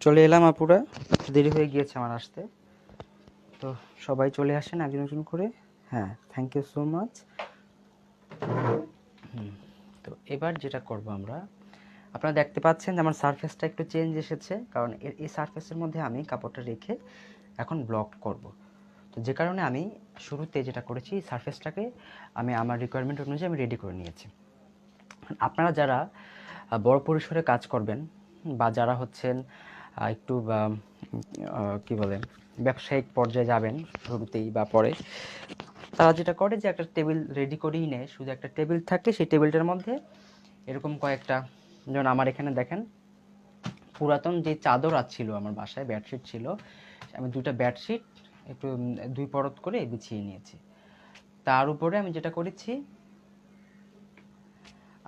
চলে এলাম আপুরা, দেরি হয়ে গিয়েছে আমার আসতে। তো সবাই চলে আসেন একজন একজন করে। হ্যাঁ, থ্যাংক ইউ সো মাচ। তো এবার যেটা করব আমরা, আপনারা দেখতে পাচ্ছেন যে আমার সারফেসটা একটু চেঞ্জ এসেছে, কারণ এই সারফেসের মধ্যে আমি কাপড়টা রেখে এখন ব্লক করব। তো যে কারণে আমি শুরুতে যেটা করেছি, সারফেসটাকে আমি আমার রিকোয়ারমেন্ট অনুযায়ী আমি রেডি করে নিয়েছি। আপনারা যারা বড় পরিসরে কাজ করবেন বা যারা হচ্ছেন একটু কি বলে ব্যবসায়িক পর্যায়ে যাবেন শুরুতেই বা পরে, তারা যেটা করে যে একটা টেবিল রেডি করেই নেয়। শুধু একটা টেবিল থাকে, সেই টেবিলটার মধ্যে এরকম কয়েকটা, যেমন আমার এখানে দেখেন পুরাতন যে চাদর ছিল আমার বাসায়, বেডশিট ছিল, আমি দুটো বেডশিট একটু 2 পরত করে বিছিয়ে নিয়েছি। তার উপরে আমি যেটা করেছি,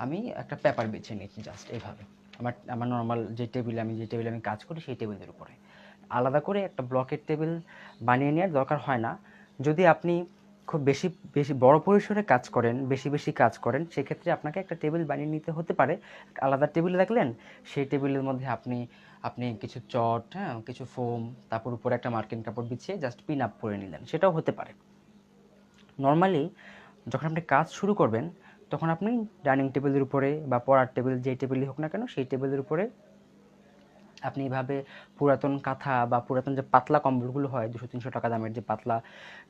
আমি একটা পেপার বিছিয়ে নিয়েছি জাস্ট এইভাবে। আমার নর্মাল যে টেবিলে আমি কাজ করি সেই টেবিলের উপরে আলাদা করে একটা ব্লকের টেবিল বানিয়ে নেওয়ার দরকার হয় না। যদি আপনি খুব বেশি বেশি বড় পরিসরে কাজ করেন, বেশি কাজ করেন, সেক্ষেত্রে আপনাকে একটা টেবিল বানিয়ে নিতে হতে পারে। আলাদা টেবিল রাখলেন, সেই টেবিলের মধ্যে আপনি আপনি কিছু চট, হ্যাঁ, কিছু ফোম, তারপর উপরে একটা মার্কিন কাপড় বিছিয়ে জাস্ট পিন আপ করে নিলেন, সেটাও হতে পারে। নর্মালি যখন আপনি কাজ শুরু করবেন, তখন আপনি ডাইনিং টেবিলের উপরে বা পড়ার টেবিল, যেই টেবিলই হোক না কেন, সেই টেবিলের উপরে আপনি এভাবে পুরাতন কাঁথা বা পুরাতন যে পাতলা কম্বলগুলো হয় 200-300 টাকা দামের, যে পাতলা,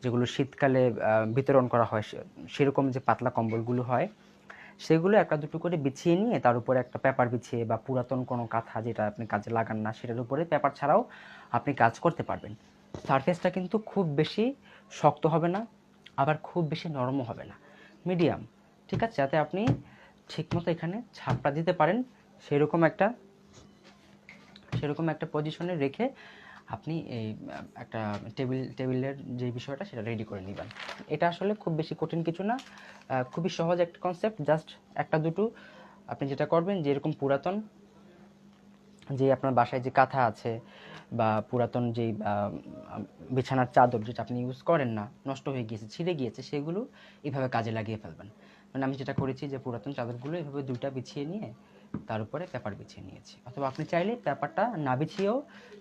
যেগুলো শীতকালে বিতরণ করা হয়, সেরকম যে পাতলা কম্বলগুলো হয়, সেগুলো একটা দুটো করে বিছিয়ে নিয়ে তার উপরে একটা পেপার বিছিয়ে, বা পুরাতন কোনো কাঁথা যেটা আপনি কাজে লাগান না, সেটার উপরে পেপার ছাড়াও আপনি কাজ করতে পারবেন। সারফেসটা কিন্তু খুব বেশি শক্ত হবে না, আবার খুব বেশি নরমও হবে না, মিডিয়াম, ঠিক আছে, যাতে আপনি ঠিকমতো এখানে ছাপটা দিতে পারেন। সেরকম একটা পজিশনে রেখে আপনি এই একটা টেবিলের যে বিষয়টা, সেটা রেডি করে নেবেন। এটা আসলে খুব বেশি কঠিন কিছু না, খুবই সহজ একটা কনসেপ্ট। জাস্ট একটা দুটো আপনি যেটা করবেন, যে এরকম পুরাতন যে আপনার বাসায় যে কাঁথা আছে বা পুরাতন যে বিছানার চাদর যেটা আপনি ইউজ করেন না, নষ্ট হয়ে গিয়েছে, ছিঁড়ে গিয়েছে, সেগুলো এইভাবে কাজে লাগিয়ে ফেলবেন। মানে আমি যেটা করেছি, যে পুরাতন চাদরগুলো এভাবে দুইটা বিছিয়ে নিয়ে তার উপরে পেপার বিছিয়ে নিয়েছি। অথবা আপনি চাইলে পেপারটা না বিছিয়েও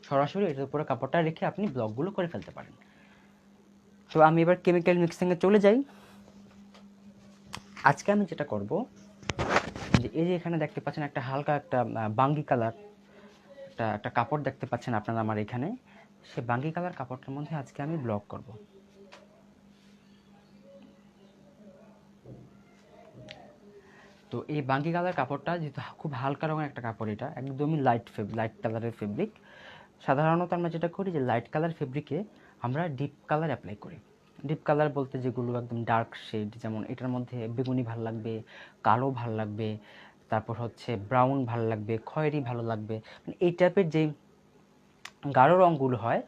সরাসরি এটার উপরে কাপড়টা রেখে আপনি ব্লকগুলো করে ফেলতে পারেন। তো আমি এবার কেমিক্যাল মিক্সিংয়ে চলে যাই। আজকে আমি যেটা করব, যে এই যে এখানে দেখতে পাচ্ছেন একটা হালকা একটা বাঙ্গি কালার একটা কাপড় দেখতে পাচ্ছেন আপনারা আমার এখানে, সে বাঙ্গি কালার কাপড়টার মধ্যে আজকে আমি ব্লক করব। তো এই বাঙ্গি কালার কাপড়টা যেহেতু খুব হালকা রঙের একটা কাপড়, এটা একদমই লাইট কালারের ফেব্রিক। সাধারণত আমরা যেটা করি, যে লাইট কালার ফেব্রিকে আমরা ডিপ কালার অ্যাপ্লাই করি। ডিপ কালার বলতে যেগুলো একদম ডার্ক শেড, যেমন এটার মধ্যে বেগুনি ভালো লাগবে, কালো ভালো লাগবে, তারপর হচ্ছে ব্রাউন ভালো লাগবে, খয়েরি ভালো লাগবে, মানে এই টাইপের যে গাঢ় রঙগুলো হয়,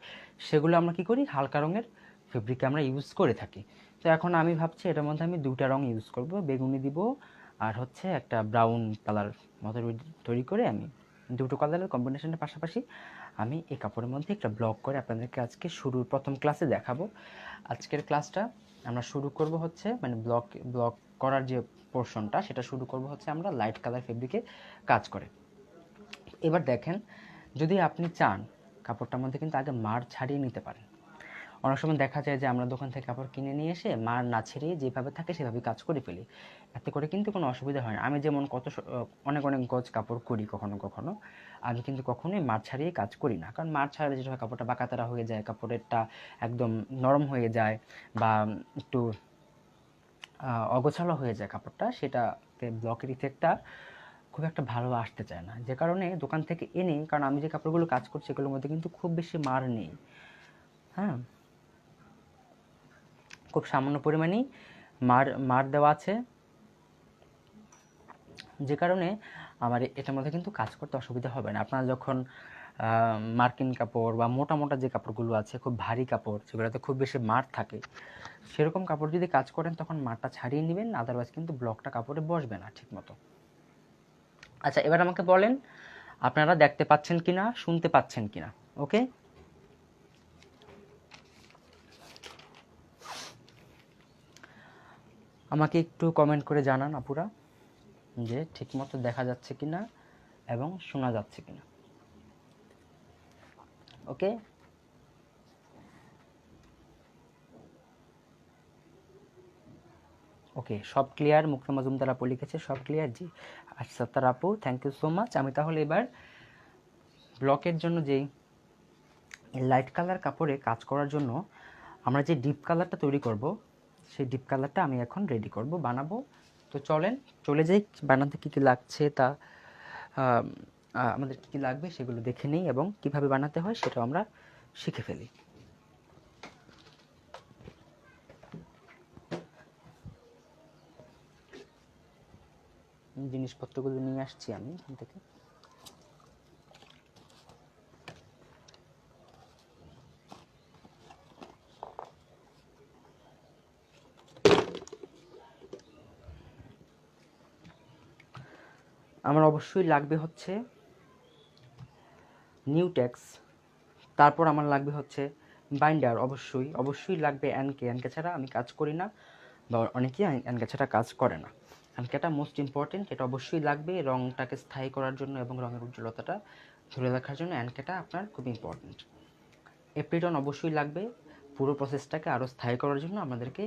সেগুলো আমরা কী করি, হালকা রঙের ফেব্রিকে আমরা ইউজ করে থাকি। তো এখন আমি ভাবছি এটার মধ্যে আমি দুটা রঙ ইউজ করব, বেগুনি দিব আর হচ্ছে একটা ব্রাউন কালার মতো তৈরি করে, আমি দুটো কালারের কম্বিনেশনের পাশাপাশি আমি এই কাপড়ের মধ্যে একটা ব্লক করে আপনাদেরকে আজকে প্রথম ক্লাসে দেখাবো। আজকের ক্লাসটা আমরা শুরু করব হচ্ছে, মানে ব্লক করার যে পোর্শনটা, সেটা শুরু করব হচ্ছে আমরা লাইট কালার ফেব্রিকে কাজ করে। এবার দেখেন, যদি আপনি চান, কাপড়টার মধ্যে কিন্তু আগে মার ছাড়িয়ে নিতে পারেন। অনেক সময় দেখা যায় যে আমরা দোকান থেকে কাপড় কিনে নিয়ে এসে মার না ছেড়িয়ে যেভাবে থাকে সেভাবে কাজ করে ফেলি। এতে করে কিন্তু কোনো অসুবিধা হয় না। আমি যেমন অনেক গজ কাপড় করি, কখনো কখনো আমি কিন্তু কখনোই মার ছাড়িয়ে কাজ করি না, কারণ মার ছাড়ালে যেটা হয়, কাপড়টা বাঁকাতারা হয়ে যায়, কাপড়েরটা একদম নরম হয়ে যায় বা একটু অগোছালো হয়ে যায় কাপড়টা, সেটাতে ব্লকের ইফেক্টটা খুব একটা ভালো আসতে চায় না। যে কারণে দোকান থেকে এনে, কারণ আমি যে কাপড়গুলো কাজ করছি এগুলোর মধ্যে কিন্তু খুব বেশি মার নেই, হ্যাঁ, খুব সামান্য পরিমাণেই মার দেওয়া আছে, যে কারণে আমার এটার মধ্যে কিন্তু কাজ করতে অসুবিধা হবে না। আপনারা যখন মার্কিন কাপড় বা মোটা মোটা যে কাপড়গুলো আছে, খুব ভারী কাপড়, যেগুলোতে খুব বেশি মার থাকে, সেরকম কাপড় যদি কাজ করেন, তখন মারটা ছাড়িয়ে নেবেন, আদারওয়াইজ কিন্তু ব্লকটা কাপড়ে বসবে না ঠিক মতো। আচ্ছা, এবার আমাকে বলেন আপনারা দেখতে পাচ্ছেন কিনা, শুনতে পাচ্ছেন কিনা? ওকে, আমাকে একটু কমেন্ট করে জানান আপুরা, যে ঠিকমতো দেখা যাচ্ছে কিনা এবং শোনা যাচ্ছে কিনা। ওকে, ওকে, সব ক্লিয়ার। মুক্তা মজুমদার আপু লিখেছে সব ক্লিয়ার। জি আচ্ছা, তার আপু থ্যাংক ইউ সো মাচ। আমি তাহলে এবার ব্লকের জন্য যেই লাইট কালার কাপড়ে কাজ করার জন্য আমরা যে ডিপ কালারটা তৈরি করব, সেই ডিপ কালারটা আমি এখন রেডি করব, বানাবো। তো চলেন চলে যাই, বানাতে কী কী লাগছে তা আমাদের কী কী লাগবে সেগুলো দেখে নিই এবং কিভাবে বানাতে হয় সেটাও আমরা শিখে ফেলি। জিনিসপত্রগুলো নিয়ে আসছি আমি এখান থেকে। আমার অবশ্যই লাগবে হচ্ছে নিউটেক্স, তারপর আমার লাগবে হচ্ছে বাইন্ডার, অবশ্যই লাগবে এনকে। এনকে ছাড়া আমি কাজ করি না, বা অনেকেই এনকে ছাড়া কাজ করে না। এনকেটা মোস্ট ইম্পর্টেন্ট, এটা অবশ্যই লাগবে রঙটাকে স্থায়ী করার জন্য এবং রঙের উজ্জ্বলতাটা ধরে রাখার জন্য এনকেটা আপনার খুব ইম্পর্টেন্ট। এপ্রিটন অবশ্যই লাগবে, পুরো প্রসেসটাকে আরও স্থায়ী করার জন্য আমাদেরকে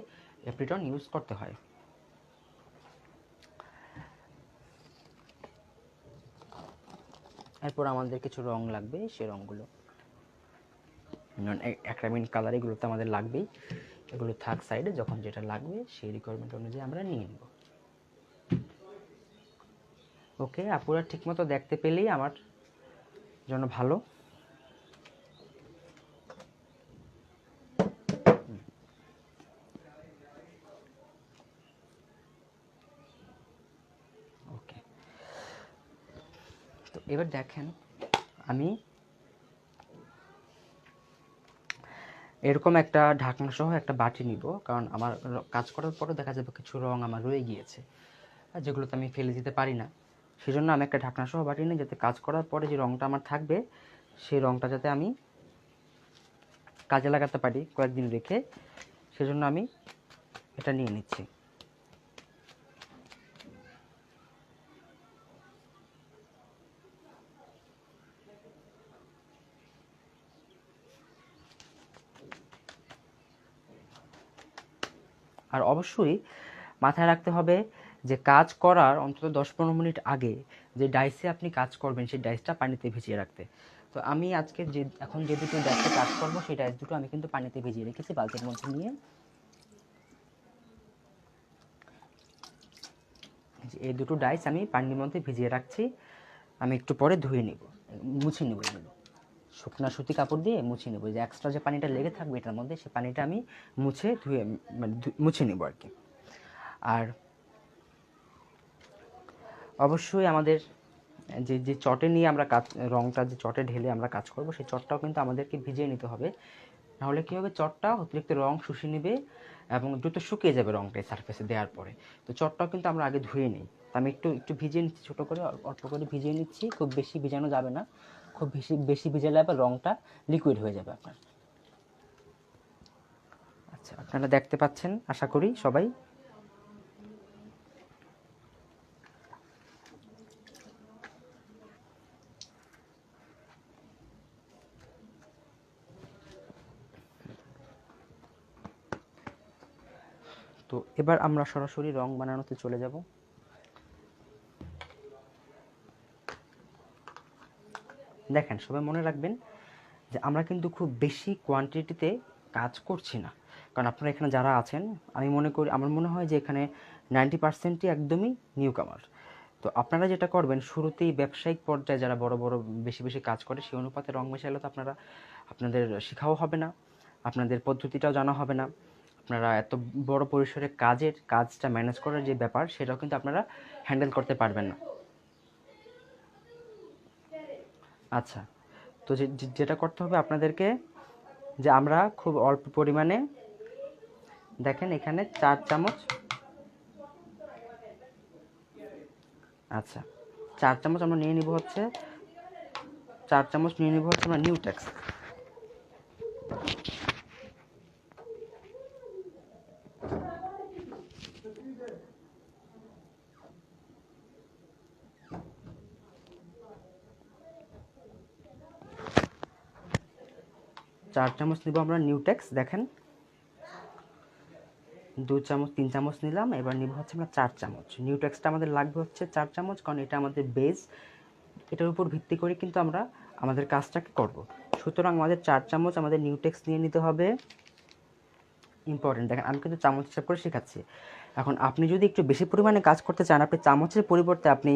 এপ্রিটন ইউজ করতে হয়। এরপর আমাদের কিছু রং লাগবে, সেই রঙগুলো অ্যাক্রাইলিক কালার, এগুলো তো আমাদের লাগবেই। এগুলো থাক সাইডে, যখন যেটা লাগবে সেই রিকোয়ারমেন্ট অনুযায়ী আমরা নিয়ে নেব। ওকে, আপুরা ঠিকমতো দেখতে পেলেই আমার জন্য ভালো। ওকে, তো এবার দেখেন আমি এরকম একটা ঢাকনা সহ একটা বাটি নিব, কারণ আমার কাজ করার পরও দেখা যাবে কিছু রং আমার রয়ে গিয়েছে, যেগুলো তো আমি ফেলে দিতে পারি না। সেজন্য আমি একটা ঢাকনা সহ বাটি নিই, যাতে কাজ করার পরে যে রংটা আমার থাকবে সেই রংটা যাতে আমি কাজে লাগাতে পারি কয়েকদিন রেখে, সেজন্য আমি এটা নিয়ে নিচ্ছি। আর অবশ্যই মাথায় রাখতে হবে যে কাজ করার অন্তত 10-15 মিনিট আগে যে ডাইসে আপনি কাজ করবেন সেই ডাইসটা পানিতে ভিজিয়ে রাখতে। তো আমি আজকে এখন যে দুটো ডাইসে কাজ করবো সেই ডাইস দুটো আমি কিন্তু পানিতে ভিজিয়ে রেখেছি বালতির মধ্যে নিয়ে। এই দুটো ডাইস আমি পানির মধ্যে ভিজিয়ে রাখছি, আমি একটু পরে ধুয়ে নিব, মুছে নেব। এগুলো শুকনা সুতি কাপড় দিয়ে মুছে নেব, যে এক্সট্রা যে পানিটা লেগে থাকবে এটার মধ্যে সেই পানিটা আমি মুছে ধুয়ে মুছে নেব আর কি। আর অবশ্যই আমাদের যে যে চটে নিয়ে আমরা কাজ, রঙটা যে চটে ঢেলে আমরা কাজ করব সেই চটটাও কিন্তু আমাদেরকে ভিজিয়ে নিতে হবে, নাহলে কী হবে চটটা অতিরিক্ত রং শুষে নেবে এবং দ্রুত শুকিয়ে যাবে রঙটা সারফেসে দেওয়ার পরে। তো চটটাও কিন্তু আমরা আগে ধুয়ে নিই। তো আমি একটু একটু ভিজিয়ে নিচ্ছি, ছোটো করে অল্প করে ভিজিয়ে নিচ্ছি, খুব বেশি ভিজানো যাবে না, খুব বেশি বেশি ভিজালে আবার রঙটা লিকুইড হয়ে যাবে আপনার। আচ্ছা, আপনারা দেখতে পাচ্ছেন আশা করি সবাই। তো এবার আমরা সরাসরি রং বানানোতে চলে যাব। দেখেন সবাই মনে রাখবেন যে আমরা কিন্তু খুব বেশি কোয়ান্টিটিতে কাজ করছি না, কারণ আপনারা এখানে যারা আছেন আমি মনে করি, আমার মনে হয় যে এখানে 90%ই একদমই নিউ কামার। তো আপনারা যেটা করবেন শুরুতেই ব্যবসায়িক পর্যায়ে যারা বড় বড় বেশি বেশি কাজ করে সেই অনুপাতে রং মেশাইলে তো আপনাদের শেখাও হবে না, আপনাদের পদ্ধতিটাও জানা হবে না, আপনারা এত বড় পরিসরে কাজটা ম্যানেজ করার যে ব্যাপার সেটাও কিন্তু আপনারা হ্যান্ডেল করতে পারবেন না। আচ্ছা, তো যেটা করতে হবে আপনাদেরকে, যে আমরা খুব অল্প পরিমাণে, দেখেন এখানে 4 চামচ, আচ্ছা 4 চামচ আমরা নিয়ে নিব হচ্ছে, 4 চামচ নিয়ে নিব হচ্ছে আমরা নিউটেক্স। 4 চামচ নিব আমরা নিউটেক্স, দেখেন 2 চামচ 3 চামচ নিলাম, এবার নিব হচ্ছে আমরা 4 চামচ। নিউটেক্সটা আমাদের লাগবে হচ্ছে 4 চামচ, কারণ এটা আমাদের বেস, এটার উপর ভিত্তি করে কিন্তু আমরা আমাদের কাজটাকে করব। সুতরাং আমাদের 4 চামচ আমাদের নিউটেক্স নিয়ে নিতে হবে। ইম্পর্টেন্ট, দেখেন আমি কিন্তু চামচ হিসাব করে শেখাচ্ছি। এখন আপনি যদি একটু বেশি পরিমাণে কাজ করতে চান, আপনি চামচের পরিবর্তে আপনি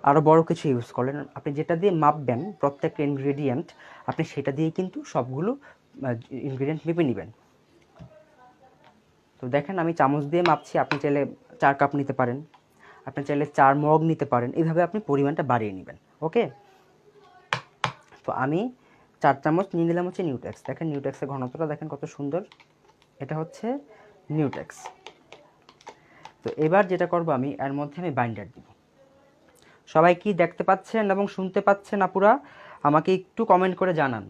আরও বড় কিছু ইউজ করলেন। আপনি যেটা দিয়ে মাপবেন প্রত্যেকটা ইনগ্রেডিয়েন্ট, আপনি সেটা দিয়ে কিন্তু সবগুলো ইনগ্রেডিয়েন্ট মেপে নেবেন। তো দেখেন আমি চামচ দিয়ে মাপছি, আপনি চাইলে 4 কাপ নিতে পারেন, আপনি চাইলে 4 মগ নিতে পারেন, এইভাবে আপনি পরিমাণটা বাড়িয়ে নেবেন। ওকে, তো আমি 4 চামচ নিয়ে নিলাম হচ্ছে নিউটেক্স। দেখেন নিউটেক্সের ঘনত্বটা দেখেন কত সুন্দর, এটা হচ্ছে নিউটেক্স। তো এবার যেটা করব আমি এর মধ্যে আমি বাইন্ডার দিব। সবাই কি দেখতে পাচ্ছেন এবং শুনতে পাচ্ছেন আপুরা? আমাকে একটু কমেন্ট করে জানান।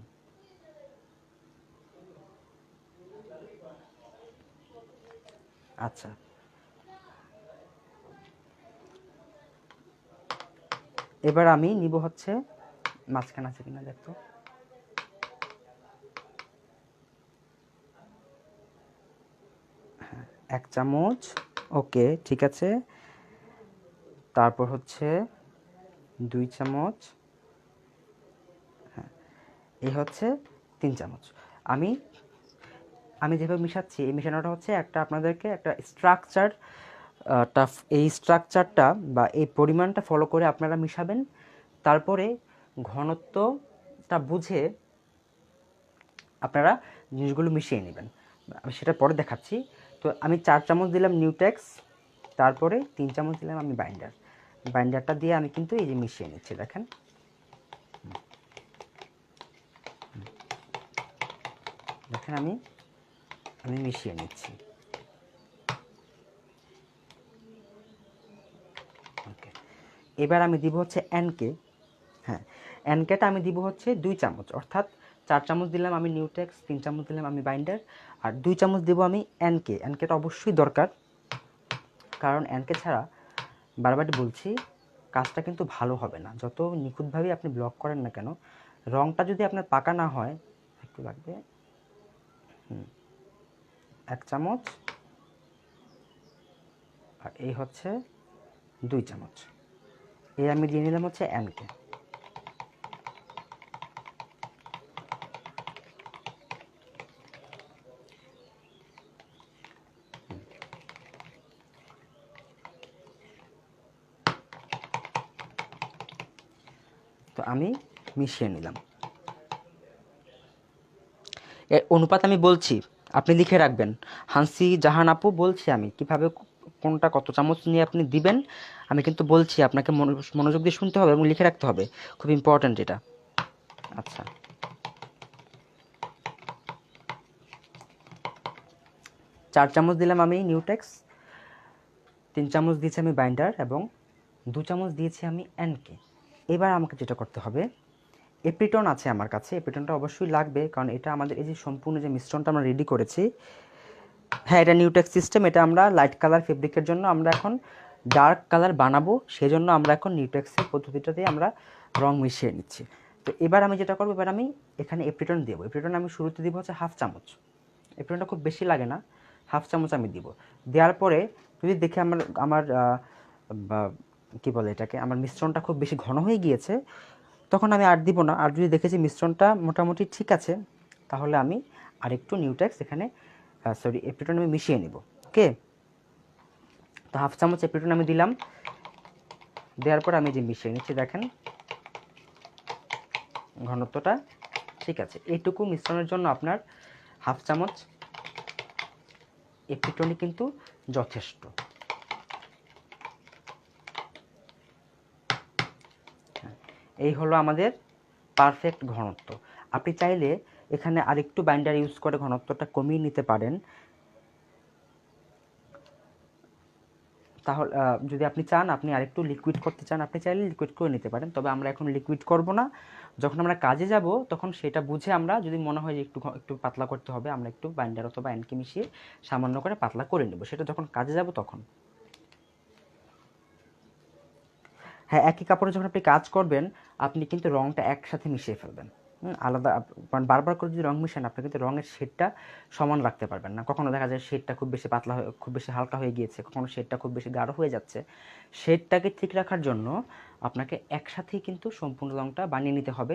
আচ্ছা, এবার আমি নিব হচ্ছে, মাঝখানে আছে কিনা দেখতো, হ্যাঁ 1 চামচ। ওকে ঠিক আছে, তারপর হচ্ছে 2 চামচ, হ্যাঁ এই হচ্ছে 3 চামচ। আমি আমি যেভাবে মিশাচ্ছি, এই মেশানোটা হচ্ছে একটা আপনাদেরকে একটা স্ট্রাকচার, এই স্ট্রাকচারটা বা এই পরিমাণটা ফলো করে আপনারা মিশাবেন। তারপরে ঘনত্বটা বুঝে আপনারা জিনিসগুলো মিশিয়ে নেবেন, আমি সেটা পরে দেখাচ্ছি। তো আমি 4 চামচ দিলাম নিউটেক্স, তারপরে 3 চামচ দিলাম আমি বাইন্ডার। বাইন্ডারটা দিয়ে আমি কিন্তু এই যে মিশিয়ে নিচ্ছি, দেখেন দেখেন আমি আমি মিশিয়ে নিচ্ছি। ওকে, এবার আমি দিব হচ্ছে এনকে। হ্যাঁ, এনকেটা আমি দিব হচ্ছে 2 চামচ, অর্থাৎ 4 চামচ দিলাম আমি নিউটেক্স, 3 চামচ দিলাম আমি বাইন্ডার, আর 2 চামচ দিব আমি এনকে। এনকেটা অবশ্যই দরকার, কারণ এনকে ছাড়া বারবার বলছি কাজটা কিন্তু ভালো হবে না। যত নিখুঁতভাবেই আপনি ব্লক করেন না কেন, রঙটা যদি আপনার পাকা না হয়, একটু লাগবে 1 চামচ, আর এই হচ্ছে 2 চামচ। এই আমি দিয়ে নিলাম হচ্ছে এনকে। তো আমি মিশিয়ে নিলাম। এর অনুপাত আমি বলছি, আপনি লিখে রাখবেন। হান্সি জাহান আপু বলছি আমি কিভাবে কোনটা কত চামচ নিয়ে আপনি দিবেন, আমি কিন্তু বলছি আপনাকে মনোযোগ দিয়ে শুনতে হবে এবং লিখে রাখতে হবে, খুব ইম্পর্ট্যান্ট এটা। আচ্ছা, 4 চামচ দিলাম আমি নিউটেক্স, 3 চামচ দিয়েছি আমি বাইন্ডার এবং 2 চামচ দিয়েছি আমি এনকে। এবার আমাকে যেটা করতে হবে, এপিটন আছে আমার কাছে, এপিটনটা অবশ্যই লাগবে, কারণ এটা আমাদের এই যে সম্পূর্ণ যে মিশ্রণটা আমরা রেডি করেছি, হ্যাঁ এটা নিউটেক্স সিস্টেম, এটা আমরা লাইট কালার ফেব্রিকের জন্য আমরা এখন ডার্ক কালার বানাবো, সেজন্য আমরা এখন নিউটেক্সের পদ্ধতিটা দিয়ে আমরা রং মিশিয়ে নিচ্ছি। তো এবার আমি যেটা করবো, এবার আমি এখানে এপিটন দেবো। এপিটন আমি শুরুতে দিব হচ্ছে 1/2 চামচ, এপিটনটা খুব বেশি লাগে না, 1/2 চামচ আমি দিব। দেওয়ার পরে যদি দেখে আমার আমার কী বলে এটাকে, আমার মিশ্রণটা খুব বেশি ঘন হয়ে গিয়েছে, তখন আমি আর দিব না। আর যদি দেখেছি মিশ্রণটা মোটামুটি ঠিক আছে, তাহলে আমি আরেকটু নিউটেক্স এখানে এপিটন আমি মিশিয়ে নিব। ওকে, তো 1/2 চামচ এপিটন আমি দিলাম, দেওয়ার পর আমি যে মিশিয়ে নিচ্ছি, দেখেন ঘনত্বটা ঠিক আছে। এইটুকু মিশ্রণের জন্য আপনার 1/2 চামচ এপিটনই কিন্তু যথেষ্ট। এই হলো আমাদের পারফেক্ট ঘনত্ব। আপনি চাইলে এখানে আরেকটু বাইন্ডার ইউজ করে ঘনত্বটা কমিয়ে নিতে পারেন, তাহলে যদি আপনি চান, আপনি আরেকটু লিকুইড করতে চান, আপনি চাইলে লিকুইড করে নিতে পারেন। তবে আমরা এখন লিকুইড করব না, যখন আমরা কাজে যাব তখন সেটা বুঝে আমরা, যদি মনে হয় যে একটু একটু পাতলা করতে হবে, আমরা একটু বাইন্ডার অথবা এনকে মিশিয়ে সামান্য করে পাতলা করে নেব, সেটা যখন কাজে যাব তখন। হ্যাঁ, একই কাপড়ে যখন আপনি কাজ করবেন, আপনি কিন্তু রঙটা একসাথে মিশিয়ে ফেলবেন। আলাদা কারণ বারবার করে যদি রং মিশান আপনি কিন্তু রঙের শেডটা সমান রাখতে পারবেন না। কখনো দেখা যায় শেডটা খুব বেশি পাতলা হয়ে খুব বেশি হালকা হয়ে গিয়েছে, কখনো শেডটা খুব বেশি গাঢ় হয়ে যাচ্ছে। শেডটাকে ঠিক রাখার জন্য আপনাকে একসাথেই কিন্তু সম্পূর্ণ রঙটা বানিয়ে নিতে হবে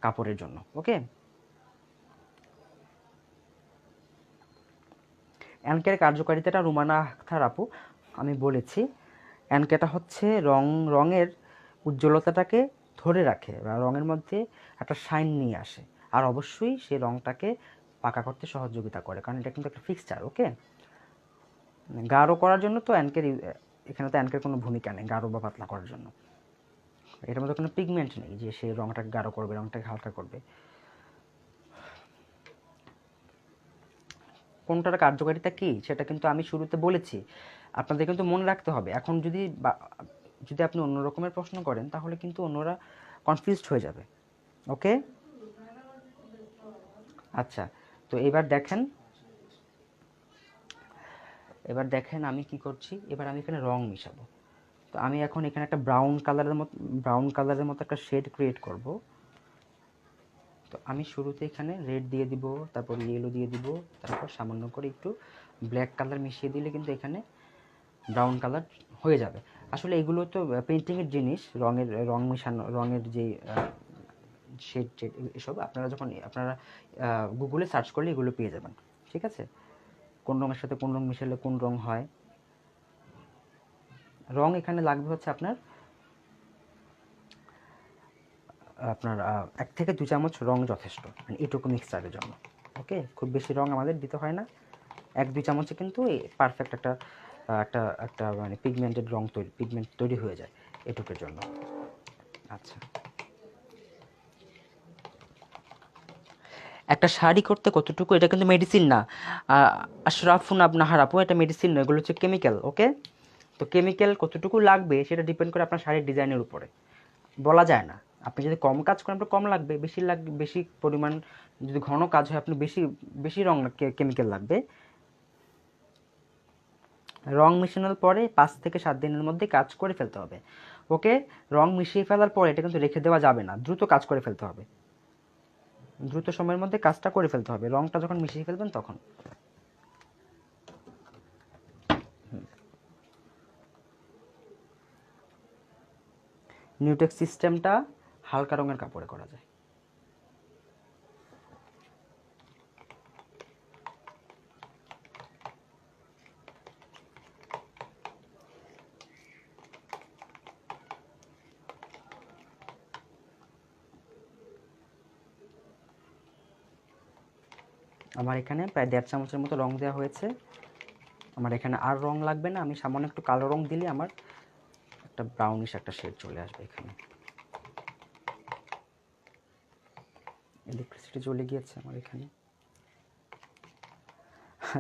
কাপড়ের জন্য। ওকে, অ্যানকের কার্যকারিতাটা রুমানা আক্তার আপু আমি বলেছি। অ্যানকেটা হচ্ছে রঙের উজ্জ্বলতাটাকে ধরে রাখে বা রঙের মধ্যে একটা শাইন নিয়ে আসে, আর অবশ্যই সে রঙটাকে পাকা করতে সহযোগিতা করে, কারণ এটা কিন্তু একটা ফিক্সচার। ওকে, গাঢ় করার জন্য তো এখানে তো অ্যানকের কোনো ভূমিকা নেই গাঢ় বা পাতলা করার জন্য। এটার মধ্যে কোনো পিগমেন্ট নেই যে সে রঙটাকে গাঢ় করবে, রঙটাকে হালকা করবে। কোনটার কার্যকারিতা কী সেটা কিন্তু আমি শুরুতে বলেছি, আপনাদের কিন্তু মনে রাখতে হবে। এখন যদি আপনি অন্য রকমের প্রশ্ন করেন তাহলে কিন্তু অন্যরা কনফিউজড হয়ে যাবে। ওকে, আচ্ছা, তো এবার দেখেন আমি কি করছি। এবার আমি এখানে রং মিশাবো। তো আমি এখন এখানে একটা ব্রাউন কালারের মতো একটা শেড ক্রিয়েট করব। তো আমি শুরুতে এখানে রেড দিয়ে দিব, তারপর ইয়েলো দিয়ে দিব, তারপর সামান্য করে একটু ব্ল্যাক কালার মিশিয়ে দিলে কিন্তু এখানে ব্রাউন কালার হয়ে যাবে। আসলে এগুলো তো পেন্টিংয়ের জিনিস, রং মিশানো, রঙের যে শেড এসব আপনারা গুগলে সার্চ করলে এগুলো পেয়ে যাবেন। ঠিক আছে, কোন রঙের সাথে কোন রং মিশালে কোন রং হয়। রং এখানে লাগবে হচ্ছে আপনার 1 থেকে 2 চামচ রং যথেষ্ট, মানে এটুকু মিক্সচারের জন্য। ওকে, খুব বেশি রং আমাদের দিতে হয় না, 1-2 চামচে কিন্তু পারফেক্ট একটা একটা একটা মানে পিগমেন্ট তৈরি হয়ে যায় এটুকুর জন্য। আচ্ছা, একটা শাড়ি করতে কতটুকু, এটা কিন্তু মেডিসিন না আশরাফুন নাহার আপু, এটা মেডিসিন না, এগুলো হচ্ছে কেমিক্যাল। ওকে, তো কেমিক্যাল কতটুকু লাগবে সেটা ডিপেন্ড করে আপনার শাড়ির ডিজাইনের উপরে, বলা যায় না। আপনি যদি কম কাজ করেন আপনার কম লাগবে, বেশি পরিমাণ যদি ঘন কাজ হয় আপনি বেশি রং কেমিক্যাল লাগবে। রং মিশানোর পরে 5 থেকে 7 দিনের মধ্যে কাজ করে ফেলতে হবে। ওকে, রং মিশিয়ে ফেলার পরে এটা কিন্তু রেখে দেওয়া যাবে না, দ্রুত কাজ করে ফেলতে হবে, দ্রুত সময়ের মধ্যে কাজটা করে ফেলতে হবে রংটা যখন মিশিয়ে ফেলবেন তখন। নিউটেক্স সিস্টেমটা হালকা রঙের কাপড়ে করা যায়। আমার এখানে প্রায় 1.5 চামচের মতো রং দেওয়া হয়েছে। আমার এখানে আর রং লাগবে না, আমি সামান্য একটু কালো রং দিলে আমার একটা ব্রাউনিশ একটা শেড চলে আসবে এখানে। ইলেকট্রিসিটি চলে গিয়েছে আমার এখানে।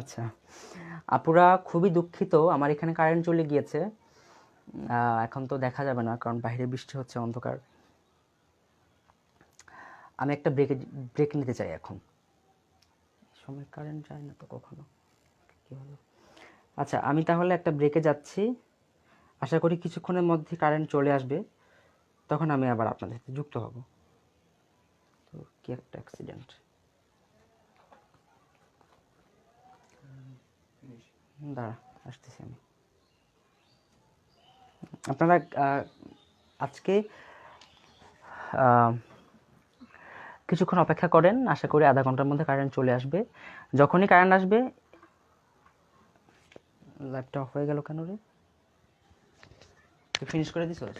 আচ্ছা আপুরা, খুবই দুঃখিত, আমার এখানে কারেন্ট চলে গিয়েছে। এখন তো দেখা যাবে না কারণ বাইরে বৃষ্টি হচ্ছে, অন্ধকার। আমি একটা ব্রেক নিতে চাই এখন, সময় কারেন্ট যায় না তো কখনো, কী হলো। আচ্ছা, আমি তাহলে একটা ব্রেকে যাচ্ছি, আশা করি কিছুক্ষণের মধ্যে কারেন্ট চলে আসবে, তখন আমি আবার আপনাদের সাথে যুক্ত হব। তো কি একটা অ্যাক্সিডেন্ট, দাঁড়া আসতেছি আমি। আপনারা আজকে কিছুক্ষণ অপেক্ষা করেন, আশা করি আধা ঘন্টার মধ্যে কারেন্ট চলে আসবে। যখনই কারেন্ট আসবে, লাইটটা অফ হয়ে গেল কেন রে, তুই ফিনিশ করে দিছিস?